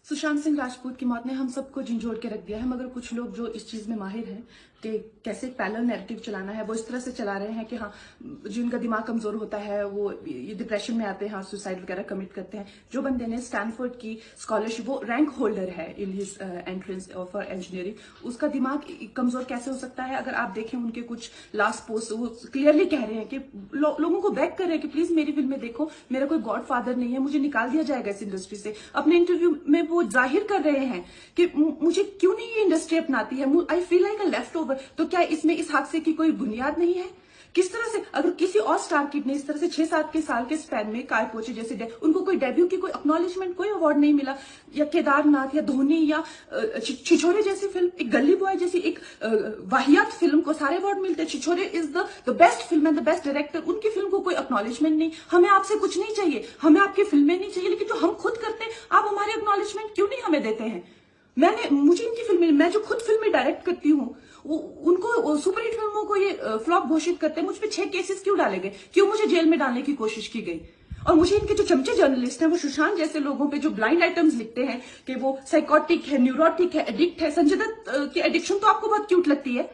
सुशांत सिंह राजपूत की मौत ने हम सबको झंझोड़ के रख दिया है, मगर कुछ लोग जो इस चीज में माहिर हैं कि कैसे पैरेलल नैरेटिव चलाना है, वो इस तरह से चला रहे हैं कि हाँ, जिनका दिमाग कमजोर होता है वो ये डिप्रेशन में आते हैं, सुसाइड वगैरह कमिट करते हैं। जो बंदे ने स्टैनफोर्ड की स्कॉलरशिप, वो रैंक होल्डर है in his entrance for engineering, उसका दिमाग कमजोर कैसे हो सकता है? अगर आप देखें उनके कुछ लास्ट पोस्ट, वो क्लियरली कह रहे हैं कि लोगों को बैक कर रहे हैं कि प्लीज मेरी फिल्में देखो, मेरा कोई गॉड फादर नहीं है, मुझे निकाल दिया जाएगा इस इंडस्ट्री से। अपने इंटरव्यू में वो जाहिर कर रहे हैं कि मुझे क्यों नहीं ये इंडस्ट्री अपनाती है, I feel like a left over. तो क्या इसमें इस हादसे की कोई बुनियाद नहीं है? किस तरह से अगर किसी और स्टार किड ने इस तरह से 6-7 के साल के स्पैन में काय पोचे जैसे उनको कोई डेब्यू की कोई एक्नॉलेजमेंट, कोई अवार्ड नहीं मिला, या केदारनाथ या धोनी या छिछोरे जैसी फिल्म, एक गली बॉय जैसी एक वाहियात फिल्म को सारे अवार्ड मिलते हैं। Chhichhore is the best film and the best director, उनकी फिल्म को कोई एक्नॉलेजमेंट नहीं। हमें आपसे कुछ नहीं चाहिए, हमें आपकी फिल्में नहीं चाहिए, लेकिन जो हम खुद करते हैं आप हमारे एक्नॉलेजमेंट क्यों नहीं हमें देते हैं? मुझे इनकी फिल्में, मैं जो खुद फिल्में डायरेक्ट करती हूँ, उनको सुपरहिट फिल्मों को ये फ्लॉप घोषित करते हैं। मुझ पे 6 केसेस क्यों डाले गए? क्यों मुझे जेल में डालने की कोशिश की गई? और मुझे इनके जो चमचे जर्नलिस्ट हैं, वो सुशांत जैसे लोगों पे जो ब्लाइंड आइटम्स लिखते हैं कि वो साइकोटिक है, न्यूरोटिक है, एडिक्ट है। संजय दत्त की एडिक्शन तो आपको बहुत क्यूट लगती है।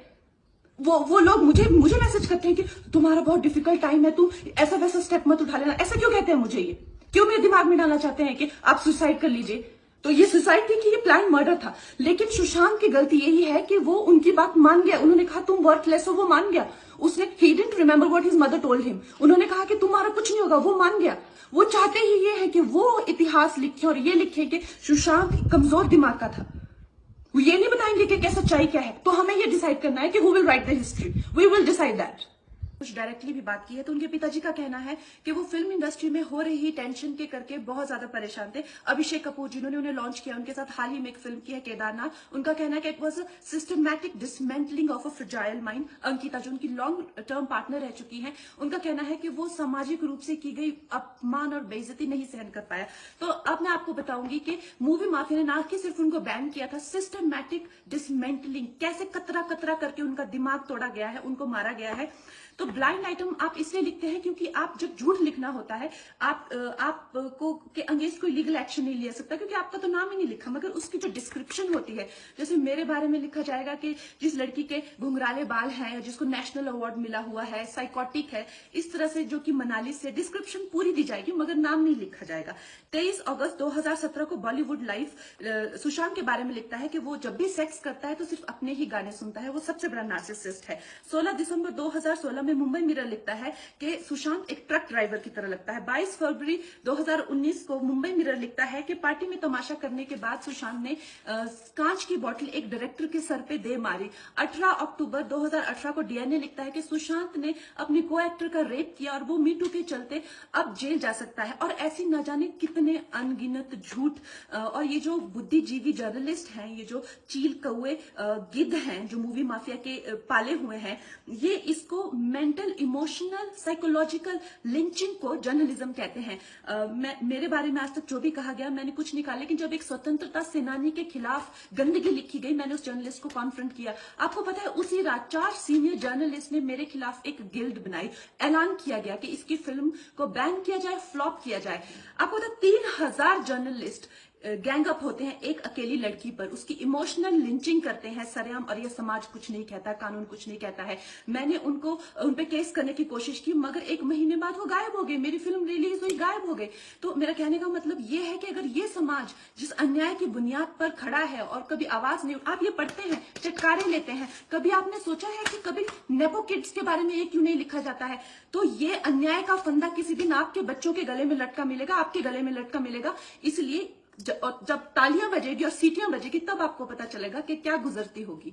वो लोग मुझे मैसेज करते हैं कि तुम्हारा बहुत डिफिकल्ट टाइम है, तुम ऐसा वैसा स्टेप मत उठा लेना। ऐसा क्यों कहते हैं मुझे? ये क्यों मेरे दिमाग में डालना चाहते हैं कि आप सुसाइड कर लीजिए? तो ये सुसाइड थी कि ये प्लान मर्डर था? लेकिन सुशांत की गलती यही है कि वो उनकी बात मान गया। उन्होंने कहा तुम वर्थलेस हो, वो मान गया। उसने he didn't remember what his mother told him. उन्होंने कहा कि तुम्हारा कुछ नहीं होगा, वो मान गया। वो चाहते ही ये है कि वो इतिहास लिखे और ये लिखे कि सुशांत कमजोर दिमाग का था। वो ये नहीं बताएंगे कि क्या सच्चाई क्या है। तो हमें ये डिसाइड करना है कि who will write the history, we will decide that. कुछ डायरेक्टली भी बात की है तो उनके पिताजी का कहना है कि वो फिल्म इंडस्ट्री में हो रही टेंशन के करके बहुत ज्यादा परेशान थे। अभिषेक कपूर जिन्होंने उन्हें लॉन्च किया, उनके साथ हाल ही में एक फिल्म की है केदारनाथ, उनका कहना है कि it was a systematic dismantling of a fragile mind. Ankita जो उनकी लॉन्ग टर्म पार्टनर रह चुकी है, उनका कहना है कि वो सामाजिक रूप से की गई अपमान और बेइज्जती नहीं सहन कर पाया। तो अब मैं आपको बताऊंगी कि मूवी माफिया ने ना कि सिर्फ उनको बैन किया था, सिस्टमैटिक डिसमेंटलिंग, कैसे कतरा कतरा करके उनका दिमाग तोड़ा गया है, उनको मारा गया है। तो ब्लाइंड आइटम आप इसलिए लिखते हैं क्योंकि आप जब झूठ लिखना होता है, आपको के अगेंस्ट कोई लीगल एक्शन नहीं लिया सकता, क्योंकि आपका तो नाम ही नहीं लिखा। मगर उसकी जो डिस्क्रिप्शन होती है, जैसे मेरे बारे में लिखा जाएगा कि जिस लड़की के घुंघराले बाल हैं, जिसको नेशनल अवार्ड मिला हुआ है, साइकोटिक है, इस तरह से, जो कि मनाली से, डिस्क्रिप्शन पूरी दी जाएगी मगर नाम नहीं लिखा जाएगा। 23 अगस्त 2017 को बॉलीवुड लाइव सुशांत के बारे में लिखता है कि वो जब भी सेक्स करता है तो सिर्फ अपने ही गाने सुनता है, वो सबसे बड़ा नार्सिसिस्ट है। 16 दिसंबर 2016 में मुंबई मिरर लिखता है कि सुशांत एक ट्रक ड्राइवर की तरह लगता है। 22 फरवरी 2019 को मुंबई मिरर लिखता है कि पार्टी में तमाशा करने के बाद सुशांत ने कांच की बोतल एक डायरेक्टर के सर पे दे मारी। 18 अक्टूबर 2018 को डीएनए लिखता है कि सुशांत ने अपने को एक्टर का रेप किया और वो मीटू के चलते अब जेल जा सकता है। और ऐसी न जाने कितने अनगिनत झूठ। और ये जो बुद्धिजीवी जर्नलिस्ट हैं, ये जो चील कौए गिद्ध हैं, जो मूवी माफिया के पाले हुए हैं, ये इसको मेंटल, इमोशनल, साइकोलॉजिकल लिंचिंग को जर्नलिज्म कहते हैं। मेरे बारे में आज तक जो भी कहा गया मैंने कुछ नहीं कहा, लेकिन जब एक स्वतंत्रता सेनानी के खिलाफ गंदगी लिखी गई, मैंने उस जर्नलिस्ट को कॉन्फ्रंट किया। आपको पता है उसी रात 4 सीनियर जर्नलिस्ट ने मेरे खिलाफ एक गिल्ड बनाई। ऐलान किया गया कि इसकी फिल्म को बैन किया जाए, फ्लॉप किया जाए। आपको पता है 3000 जर्नलिस्ट गैंग अप होते हैं एक अकेली लड़की पर, उसकी इमोशनल लिंचिंग करते हैं सरेआम, और ये समाज कुछ नहीं कहता, कानून कुछ नहीं कहता है। मैंने उन पे केस करने की कोशिश की, मगर 1 महीने बाद वो गायब हो गए। मेरी फिल्म रिलीज हुई, गायब हो गए। तो मेरा कहने का मतलब ये है कि अगर ये समाज जिस अन्याय की बुनियाद पर खड़ा है और कभी आवाज नहीं, आप ये पढ़ते हैं, चटकारे लेते हैं, कभी आपने सोचा है कि कभी नेपो किड्स के बारे में ये क्यों नहीं लिखा जाता है? तो ये अन्याय का फंदा किसी दिन आपके बच्चों के गले में लटका मिलेगा, आपके गले में लटका मिलेगा। इसलिए जब तालियां बजेगी और सीटियां बजेगी, तब आपको पता चलेगा कि क्या गुजरती होगी।